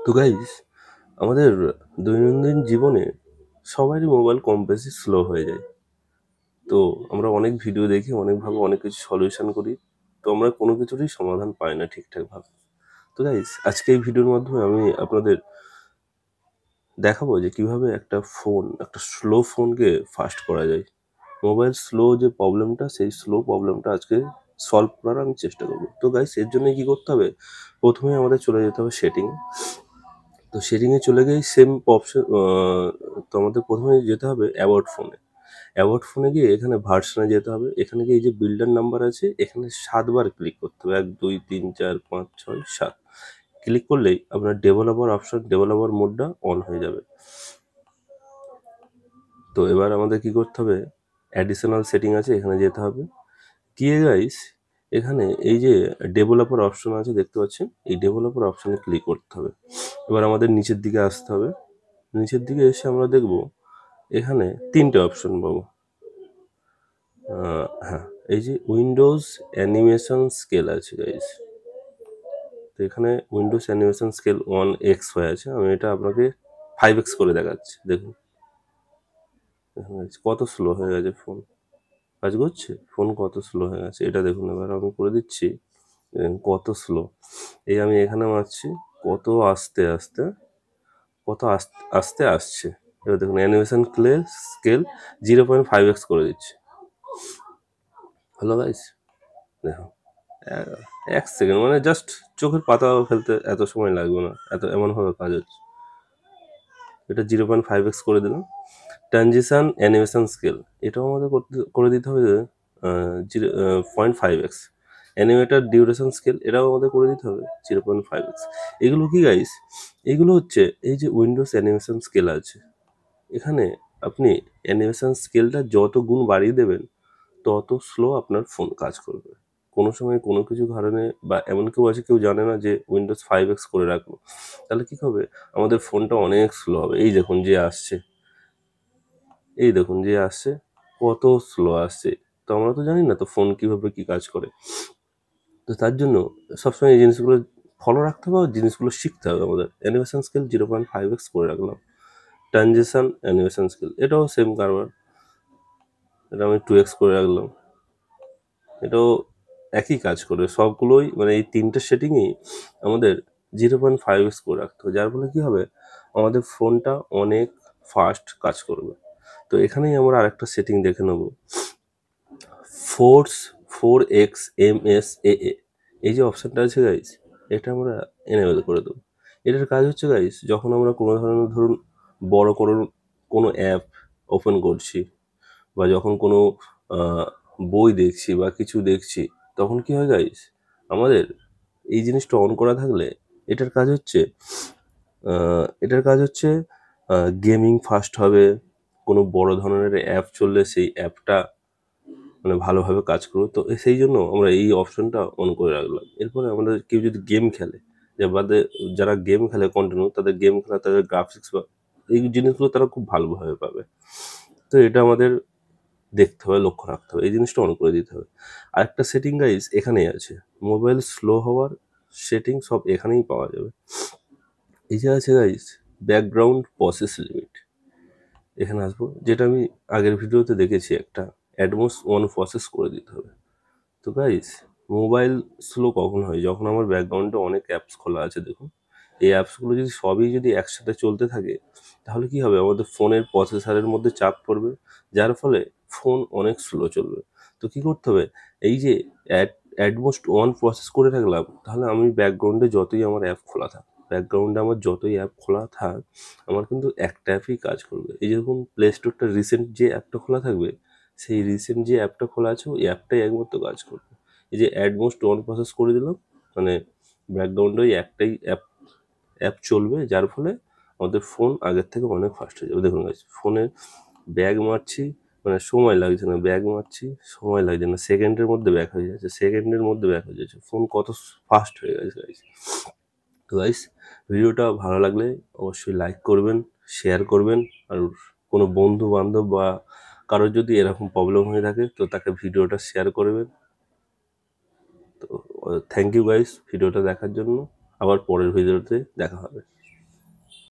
তো গাইস, আমাদের দৈনন্দিন জীবনে সবারই মোবাইল কম বেশি স্লো হয়ে যায়। তো আমরা অনেক ভিডিও দেখি, অনেকভাবে অনেক কিছু সলিউশন করি। তো আমরা কোনো কিছুরই সমাধান পাই না ঠিকঠাকভাবে। তো গাইস, আজকে এই ভিডিওর মাধ্যমে আমি আপনাদের দেখাবো যে কিভাবে একটা স্লো ফোনকে ফাস্ট করা যায়। মোবাইল স্লো যে প্রবলেমটা, সেই স্লো প্রবলেমটা আজকে সলভ করার আমি চেষ্টা করব। তো গাইস, এর জন্য কি করতে হবে? প্রথমেই আমাদের চলে যেতে হবে সেটিং। তো সেটিংয়ে চলে গিয়েই সেম অপশন, তো আমাদের প্রথমে যেতে হবে অ্যাবাউট ফোনে। অ্যাবাউট ফোনে গিয়ে এখানে ভার্সনে যেতে হবে। এখানে গিয়ে এই যে বিল্ডার নাম্বার আছে, এখানে ৭ বার ক্লিক করতে হবে। ১, ২, ৩, ৪, ৫, ৬, ৭ ক্লিক করলেই আপনার ডেভেলপার মোডটা অন হয়ে যাবে। তো এবার আমাদের কি করতে হবে? অ্যাডিশনাল সেটিং আছে, এখানে যেতে হবে। গিয়ে গাইস, এখানে এই যে ডেভেলপার অপশন আছে দেখতে পাচ্ছেন, এই ডেভেলপার অপশনে ক্লিক করতে হবে। এবার আমাদের নিচের দিকে আসতে হবে। নিচের দিকে এসে আমরা দেখব এখানে ৩টে অপশন পাবো। হ্যাঁ, এই যে উইন্ডোজ অ্যানিমেশন স্কেল আছে গাইস। তো এখানে উইন্ডোজ অ্যানিমেশন স্কেল 1x হয়ে আছে। আমি এটা আপনাকে 5x করে দেখাচ্ছি। দেখুন কত স্লো হয়ে গেছে ফোন। কাজ করছে ফোন, কত স্লো হয়ে গেছে এটা দেখুন। এবার আমি করে দিচ্ছি, কত স্লো। এই আমি এখানে মারছি, কত আস্তে আস্তে, কত আস্তে আস্তে আসছে। এবার দেখুন অ্যানিমেশন স্কেল 0.5x করে দিচ্ছি। হ্যালো গাইস, দেখুন 1 সেকেন্ড, মানে জাস্ট চোখের পাতা ফেলতে এত সময় লাগবে না, এমনভাবে কাজ হচ্ছে। এটা 0.5x করে দিলাম। ট্রানজিশন অ্যানিমেশন স্কেল, এটাও আমাদের করে দিতে হবে 0.5x। অ্যানিমেটার ডিউরেশন স্কেল, এটাও আমাদের করে দিতে হবে 0.5x। এগুলো কি গাইস? এগুলো হচ্ছে এই যে উইন্ডোজ অ্যানিমেশন স্কেল আছে, এখানে আপনি অ্যানিমেশন স্কেলটা যত গুণ বাড়িয়ে দেবেন তত স্লো আপনার ফোন কাজ করবে। কোনো সময় কোনো কিছু কারণে, বা এমন কেউ আছে কেউ জানে না যে উইন্ডোজ 5x করে রাখবো, তাহলে কি হবে? আমাদের ফোনটা অনেক স্লো হবে। এই দেখুন যে আসছে, এই দেখুন যে আসছে, কত স্লো আসছে। তো আমরা তো জানি না তো ফোন কিভাবে কি কাজ করে। তো তার জন্য সবসময় এই জিনিসগুলো ফলো রাখতে হবে, জিনিসগুলো শিখতে হবে আমাদের। অ্যানিমেশন স্কেল 0.5x করে রাখলাম। ট্রানজিশন অ্যানিমেশন স্কেল, এটাও সেম কারবার, এটা আমি 2x করে রাখলাম। এটাও একই কাজ করে সবগুলোই, মানে এই 3টে সেটিংই আমাদের 0.5x করে রাখতে হবে। যার ফলে কি হবে? আমাদের ফোনটা অনেক ফাস্ট কাজ করবে। তো এখানেই আমরা আরেকটা সেটিং দেখে নেব, ফোর্স 4xMSAA। এই যে অপশানটা আছে গাইস, এটা আমরা এনেবল করে দেবো। এটার কাজ হচ্ছে গাইস, যখন আমরা কোনো ধরনের ধরুন বড় কোনো অ্যাপ ওপেন করছি, বা যখন কোনো বই দেখছি বা কিছু দেখছি, তখন কি হয় গাইস, আমাদের এই জিনিসটা অন করা থাকলে এটার কাজ হচ্ছে গেমিং ফাস্ট হবে। কোনো বড় ধরনের অ্যাপ চললে সেই অ্যাপটা মানে ভালোভাবে কাজ করবে। তো সেই জন্য আমরা এই অপশনটা অন করে রাখলাম। এরপরে আমাদের কেউ যদি গেম খেলে, যারা গেম খেলে কন্টিনিউ, তাদের গেম খেলা, তাদের গ্রাফিক্স বা এই জিনিসগুলো তারা খুব ভালোভাবে পাবে। তো এটা আমাদের দেখতে হবে, লক্ষ্য রাখতে হবে, এই জিনিসটা অন করে দিতে হবে। আরেকটা সেটিং গাইস এখানেই আছে, মোবাইল স্লো হওয়ার সেটিং সব এখানেই পাওয়া যাবে। এই যে আছে গাইস ব্যাকগ্রাউন্ড প্রসেস লিমিট, এখানে আসবো, যেটা আমি আগের ভিডিওতে দেখেছি, একটা অ্যাটমোস 1 প্রসেস করে দিতে হবে। তো গাইস, মোবাইল স্লো কখন হয়? যখন আমার ব্যাকগ্রাউন্ডে অনেক অ্যাপস খোলা আছে। দেখুন এই অ্যাপসগুলো যদি সবই একসাথে চলতে থাকে, তাহলে কি হবে? আমাদের ফোনের প্রসেসরের মধ্যে চাপ পড়বে, যার ফলে ফোন অনেক স্লো চলবে। তো কি করতে হবে? এই যে অ্যাটমোস্ট 1 প্রসেস করে রাখলাম, তাহলে আমি ব্যাকগ্রাউন্ডে যতই আমার অ্যাপ খোলা থাক, আমার কিন্তু একটা অ্যাপই কাজ করবে। এই যেরকম প্লে স্টোরটা রিসেন্ট যে অ্যাপটা খোলা থাকবে, সেই রিসেন্ট যে অ্যাপটা খোলা আছে ওই অ্যাপটাই একমাত্র কাজ করবে। এই যে অ্যাটমোস্ট 1 প্রসেস করে দিলাম, মানে ব্যাকগ্রাউন্ডে ওই একটাই অ্যাপ চলবে, যার ফলে আমাদের ফোন আগের থেকে অনেক ফাস্ট হয়ে যাবে। দেখুন গাইস, ফোনে ব্যাক মারছি, মানে সময় লাগছে না, ব্যাক মারছি সময় লাগছে না, সেকেন্ডের মধ্যে ব্যাক হয়ে যাচ্ছে, ফোন কত ফাস্ট হয়ে গেছে গাইস। তো গাইস, ভিডিওটা ভালো লাগলে অবশ্যই লাইক করবেন, শেয়ার করবেন, আর কোনো বন্ধু বান্ধব বা কারোর যদি এরকম প্রবলেম হয়ে থাকে তো তাকে ভিডিওটা শেয়ার করবেন। তো থ্যাংক ইউ গাইস ভিডিওটা দেখার জন্য। আবার পরের ভিডিওতে দেখা হবে।